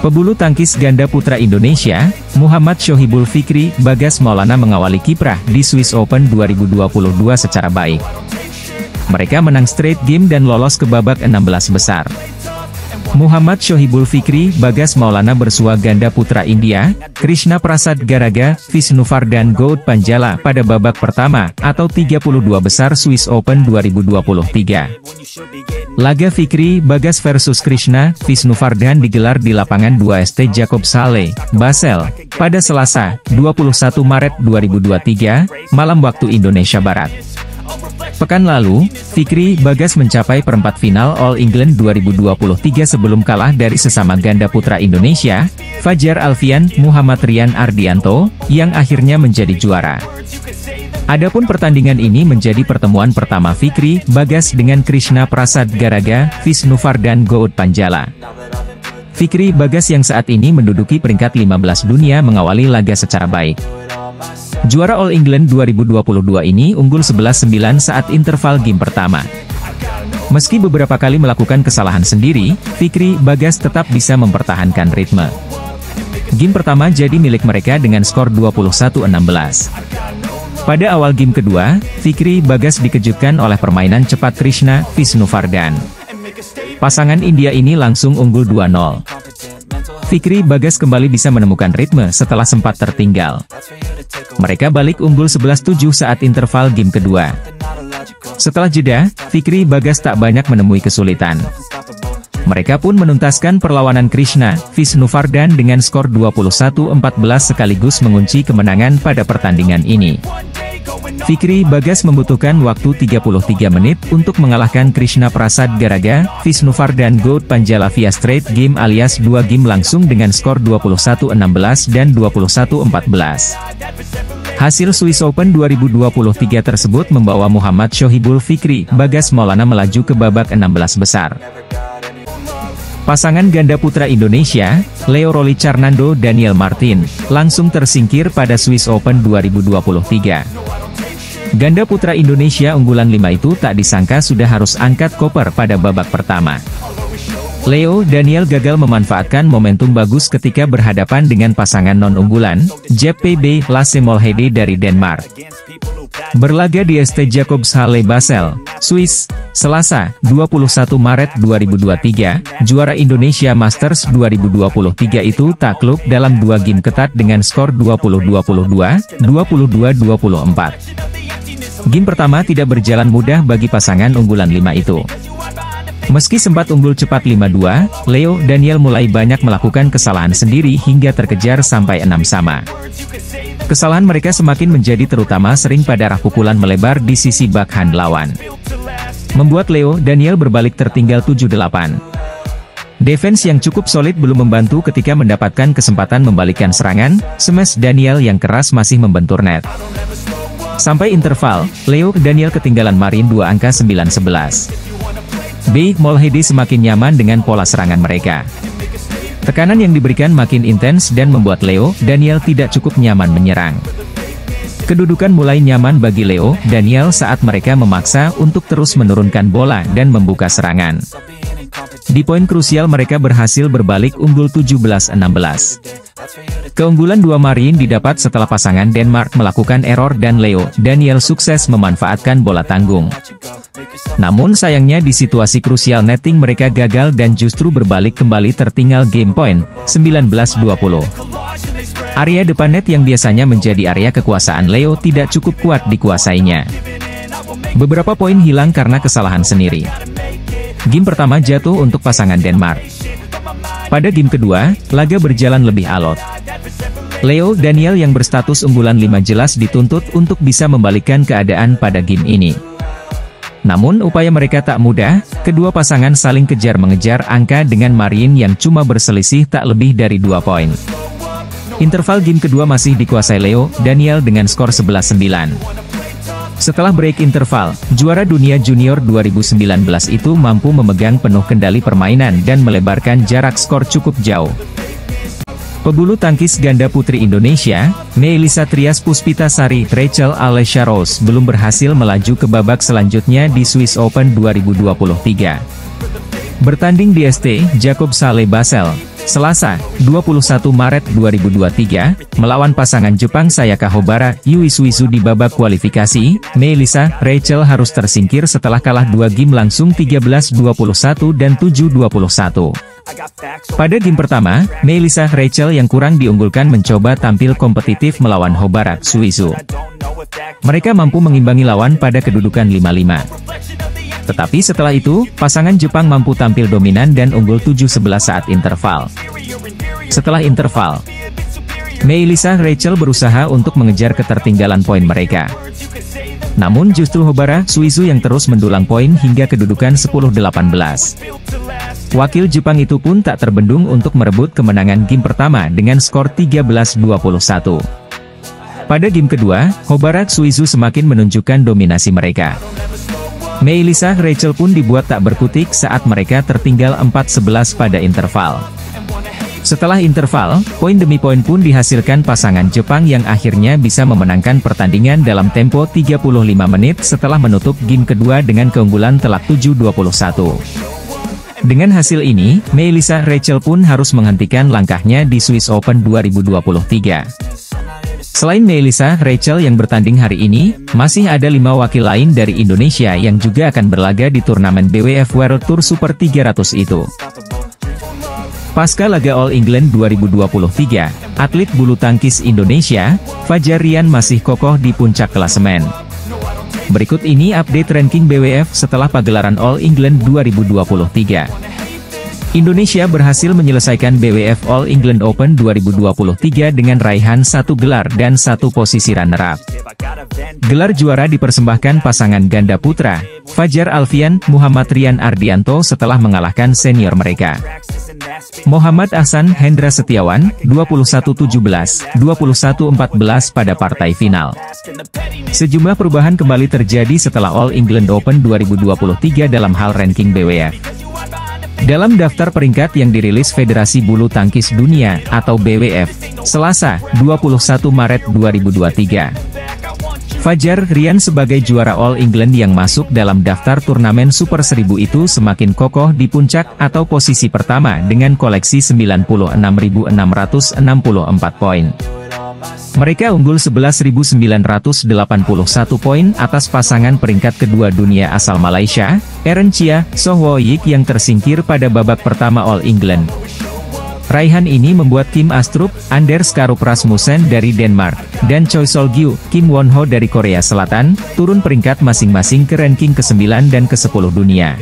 Pebulu tangkis ganda putra Indonesia, Muhammad Syohibul Fikri Bagas Maulana mengawali kiprah di Swiss Open 2022 secara baik. Mereka menang straight game dan lolos ke babak 16 besar. Muhammad Syohibul Fikri Bagas Maulana bersua ganda putra India, Krishna Prasad Garaga, Visnuvardhan Goutpanjala pada babak pertama, atau 32 besar Swiss Open 2023. Laga Fikri Bagas versus Krishna Visnuvardhan digelar di lapangan 2 St. Jakobshalle, Basel, pada Selasa, 21 Maret 2023, malam waktu Indonesia Barat. Pekan lalu, Fikri Bagas mencapai perempat final All England 2023 sebelum kalah dari sesama ganda putra Indonesia, Fajar Alfian Muhammad Rian Ardianto, yang akhirnya menjadi juara. Adapun pertandingan ini menjadi pertemuan pertama Fikri Bagas dengan Krishna Prasad Garaga, Visnuvardhan Goutpanjala. Fikri Bagas yang saat ini menduduki peringkat 15 dunia mengawali laga secara baik. Juara All England 2022 ini unggul 11-9 saat interval game pertama. Meski beberapa kali melakukan kesalahan sendiri, Fikri Bagas tetap bisa mempertahankan ritme. Game pertama jadi milik mereka dengan skor 21-16. Pada awal game kedua, Fikri Bagas dikejutkan oleh permainan cepat Krishna Visnuvardhan. Pasangan India ini langsung unggul 2-0. Fikri Bagas kembali bisa menemukan ritme setelah sempat tertinggal. Mereka balik unggul 11-7 saat interval game kedua. Setelah jeda, Fikri Bagas tak banyak menemui kesulitan. Mereka pun menuntaskan perlawanan Krishna Visnuvardhan dengan skor 21-14 sekaligus mengunci kemenangan pada pertandingan ini. Fikri Bagas membutuhkan waktu 33 menit untuk mengalahkan Krishna Prasad Garaga, Visnuvardhan Goutpanjala via straight game alias 2 game langsung dengan skor 21-16 dan 21-14. Hasil Swiss Open 2023 tersebut membawa Muhammad Syohibul Fikri Bagas Maulana melaju ke babak 16 besar. Pasangan ganda putra Indonesia, Leo Rolly Carnando Daniel Martin, langsung tersingkir pada Swiss Open 2023. Ganda putra Indonesia unggulan 5 itu tak disangka sudah harus angkat koper pada babak pertama. Leo Daniel gagal memanfaatkan momentum bagus ketika berhadapan dengan pasangan non-unggulan, Jep PB Lasse Molhede dari Denmark. Berlaga di St. Jakobshalle Basel, Swiss, Selasa, 21 Maret 2023, juara Indonesia Masters 2023 itu takluk dalam 2 game ketat dengan skor 20-22, 22-24. Game pertama tidak berjalan mudah bagi pasangan unggulan 5 itu. Meski sempat unggul cepat 5-2, Leo Daniel mulai banyak melakukan kesalahan sendiri hingga terkejar sampai 6-sama. Kesalahan mereka semakin menjadi terutama sering pada arah pukulan melebar di sisi backhand lawan. Membuat Leo Daniel berbalik tertinggal 7-8. Defense yang cukup solid belum membantu ketika mendapatkan kesempatan membalikkan serangan, smash Daniel yang keras masih membentur net. Sampai interval, Leo Daniel ketinggalan Marin 2 angka 9-11. B. Molhede semakin nyaman dengan pola serangan mereka. Tekanan yang diberikan makin intens dan membuat Leo Daniel tidak cukup nyaman menyerang. Kedudukan mulai nyaman bagi Leo Daniel saat mereka memaksa untuk terus menurunkan bola dan membuka serangan. Di poin krusial mereka berhasil berbalik unggul 17-16. Keunggulan 2 Marin didapat setelah pasangan Denmark melakukan error dan Leo Daniel sukses memanfaatkan bola tanggung. Namun sayangnya di situasi krusial netting mereka gagal dan justru berbalik kembali tertinggal game point, 19-20. Area depan net yang biasanya menjadi area kekuasaan Leo tidak cukup kuat dikuasainya. Beberapa poin hilang karena kesalahan sendiri. Game pertama jatuh untuk pasangan Denmark. Pada game kedua, laga berjalan lebih alot. Leo Daniel yang berstatus unggulan 5 jelas dituntut untuk bisa membalikkan keadaan pada game ini. Namun upaya mereka tak mudah, kedua pasangan saling kejar-mengejar angka dengan Marin yang cuma berselisih tak lebih dari 2 poin. Interval game kedua masih dikuasai Leo Daniel dengan skor 11-9. Setelah break interval, juara dunia junior 2019 itu mampu memegang penuh kendali permainan dan melebarkan jarak skor cukup jauh. Pebulu tangkis ganda putri Indonesia, Meilisa Trias Puspitasari Rachel Alessia Rose belum berhasil melaju ke babak selanjutnya di Swiss Open 2023. Bertanding di ST Jacob Sale Basel, Selasa, 21 Maret 2023, melawan pasangan Jepang Sayaka Hobara, Yui Suizu di babak kualifikasi, Melissa Rachel harus tersingkir setelah kalah 2 game langsung 13-21 dan 7-21. Pada game pertama, Melissa Rachel yang kurang diunggulkan mencoba tampil kompetitif melawan Hobara Suizu. Mereka mampu mengimbangi lawan pada kedudukan 5-5. Tetapi setelah itu, pasangan Jepang mampu tampil dominan dan unggul 7-11 saat interval. Setelah interval, Melissa Rachel berusaha untuk mengejar ketertinggalan poin mereka. Namun justru Hobara Suizu yang terus mendulang poin hingga kedudukan 10-18. Wakil Jepang itu pun tak terbendung untuk merebut kemenangan game pertama dengan skor 13-21. Pada game kedua, Hobara Suizu semakin menunjukkan dominasi mereka. Melissa Rachel pun dibuat tak berkutik saat mereka tertinggal 4-11 pada interval. Setelah interval, poin demi poin pun dihasilkan pasangan Jepang yang akhirnya bisa memenangkan pertandingan dalam tempo 35 menit setelah menutup game kedua dengan keunggulan telak 7-21. Dengan hasil ini, Melissa Rachel pun harus menghentikan langkahnya di Swiss Open 2023. Selain Melissa Rachel yang bertanding hari ini, masih ada 5 wakil lain dari Indonesia yang juga akan berlaga di turnamen BWF World Tour Super 300 itu. Pasca laga All England 2023, atlet bulu tangkis Indonesia, Fajar Rian masih kokoh di puncak klasemen. Berikut ini update ranking BWF setelah pagelaran All England 2023. Indonesia berhasil menyelesaikan BWF All England Open 2023 dengan raihan 1 gelar dan 1 posisi runner-up. Gelar juara dipersembahkan pasangan ganda putra, Fajar Alfian, Muhammad Rian Ardianto setelah mengalahkan senior mereka. Muhammad Ahsan Hendra Setiawan, 21-17, 21-14 pada partai final. Sejumlah perubahan kembali terjadi setelah All England Open 2023 dalam hal ranking BWF. Dalam daftar peringkat yang dirilis Federasi Bulu Tangkis Dunia, atau BWF, Selasa, 21 Maret 2023. Fajar Rian sebagai juara All England yang masuk dalam daftar turnamen Super 1000 itu semakin kokoh di puncak atau posisi pertama dengan koleksi 96.664 poin. Mereka unggul 11.981 poin atas pasangan peringkat kedua dunia asal Malaysia, Eren Chia, Soh Woyik yang tersingkir pada babak pertama All England. Raihan ini membuat Kim Astrup, Anders Karup Rasmussen dari Denmark, dan Choi Sol-gyu, Kim Won-ho dari Korea Selatan, turun peringkat masing-masing ke ranking ke-9 dan ke-10 dunia.